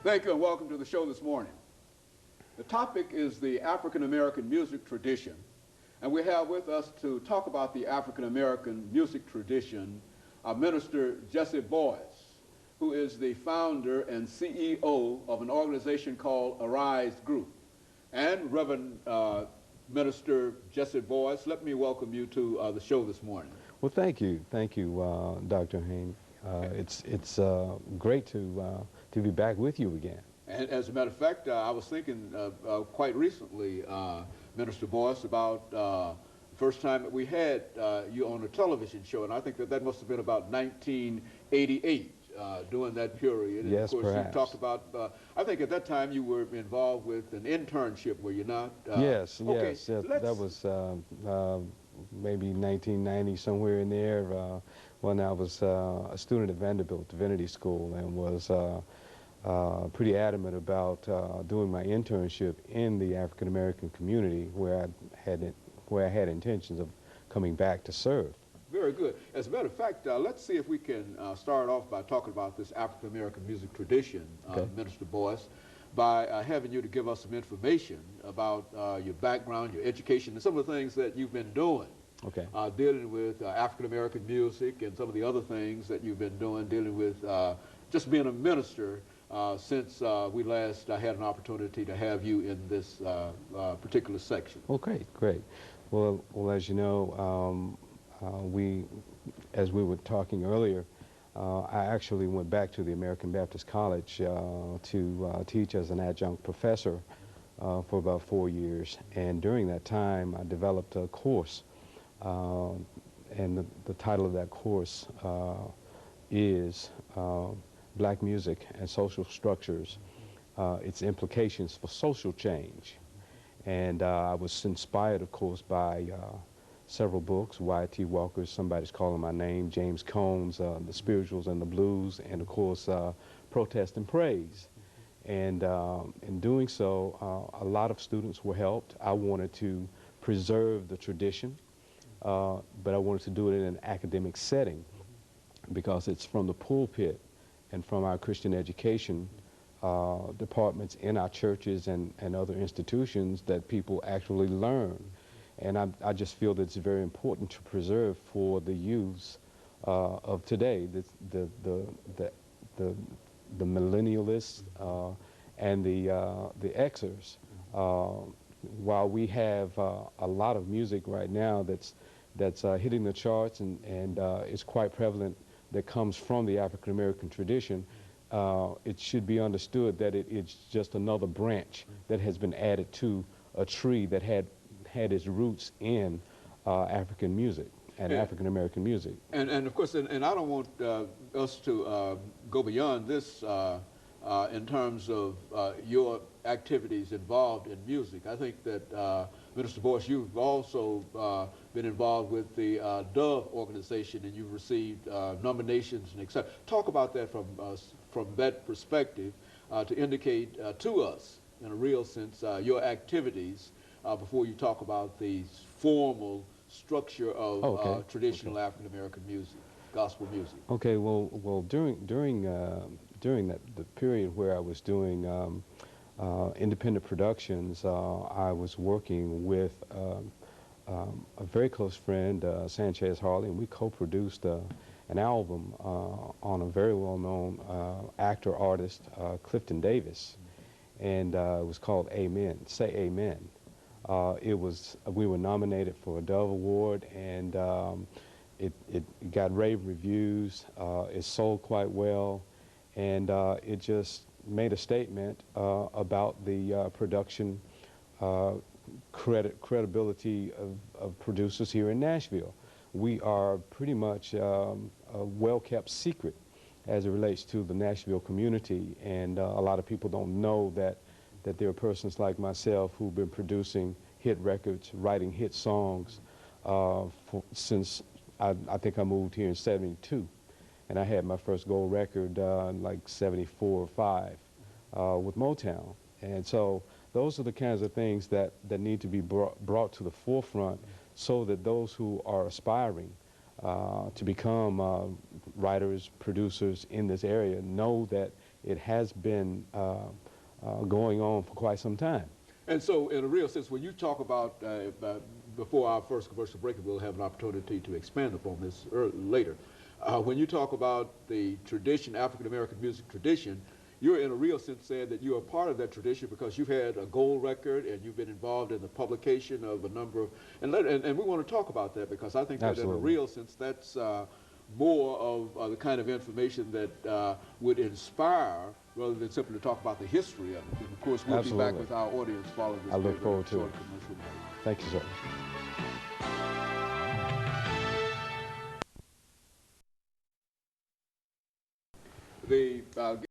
Thank you and welcome to the show this morning. The topic is the African American music tradition, and we have with us to talk about the African American music tradition Minister JBoyce, who is the founder and CEO of an organization called Arise Group. And Reverend Minister JBoyce, let me welcome you to the show this morning. Well, thank you, Dr. Hayne. It's great to be back with you again. And as a matter of fact, I was thinking quite recently, Minister Boyce, about the first time that we had you on a television show, and I think that must have been about 1988. During that period. And yes, of course, perhaps. You talked about, I think at that time you were involved with an internship, were you not? Yes, okay, yes. That was maybe 1990, somewhere in there, when I was a student at Vanderbilt Divinity School and was pretty adamant about doing my internship in the African American community where I had intentions of coming back to serve. Very good. As a matter of fact, let's see if we can start off by talking about this African American music tradition, okay. Minister Boyce, by having you to give us some information about your background, your education, and some of the things that you've been doing. Okay. Dealing with African American music and some of the other things that you've been doing, dealing with just being a minister since we last had an opportunity to have you in this particular section. Okay, great. Well, as you know, as we were talking earlier, I actually went back to the American Baptist College to teach as an adjunct professor for about 4 years. And during that time, I developed a course, and the title of that course is Black Music and Social Structures, Its Implications for Social Change. And I was inspired, of course, by several books, Y.T. Walker's Somebody's Calling My Name, James Cone's The Spirituals and the Blues, and of course Protest and Praise. And in doing so, a lot of students were helped. I wanted to preserve the tradition, but I wanted to do it in an academic setting because it's from the pulpit and from our Christian education departments in our churches and other institutions that people actually learn. And I just feel that it's very important to preserve for the youths of today, the millennialists and the Xers. While we have a lot of music right now that's hitting the charts and is quite prevalent that comes from the African American tradition, it should be understood that it's just another branch that has been added to a tree that had its roots in African music and African American music. And of course, and I don't want us to go beyond this in terms of your activities involved in music. I think that, Minister Boyce, you've also been involved with the Dove organization, and you've received nominations and etc. Talk about that from that perspective to indicate to us, in a real sense, your activities before you talk about the formal structure of traditional African American music, gospel music. Okay. Well, during the period where I was doing independent productions, I was working with a very close friend, Sanchez Harley, and we co-produced an album on a very well-known actor artist, Clifton Davis, and it was called Amen. Say Amen. We were nominated for a Dove Award, and it got rave reviews. It sold quite well, and it just made a statement about the production credibility of producers here in Nashville. We are pretty much a well-kept secret as it relates to the Nashville community, and a lot of people don't know that there are persons like myself who've been producing hit records, writing hit songs since I think I moved here in '72, and I had my first gold record in like '74 or '5 with Motown. And so those are the kinds of things that need to be brought to the forefront so that those who are aspiring to become writers, producers in this area know that it has been going on for quite some time. And so, in a real sense, when you talk about, before our first commercial break, we'll have an opportunity to expand upon this later. When you talk about the tradition, African-American music tradition, you're in a real sense saying that you're a part of that tradition because you've had a gold record and you've been involved in the publication of a number of, and we want to talk about that because I think that in a real sense that's more of the kind of information that would inspire rather than simply to talk about the history of it. And of course, we'll be back with our audience following this. I look forward to it. Commercial break. Thank you, sir. The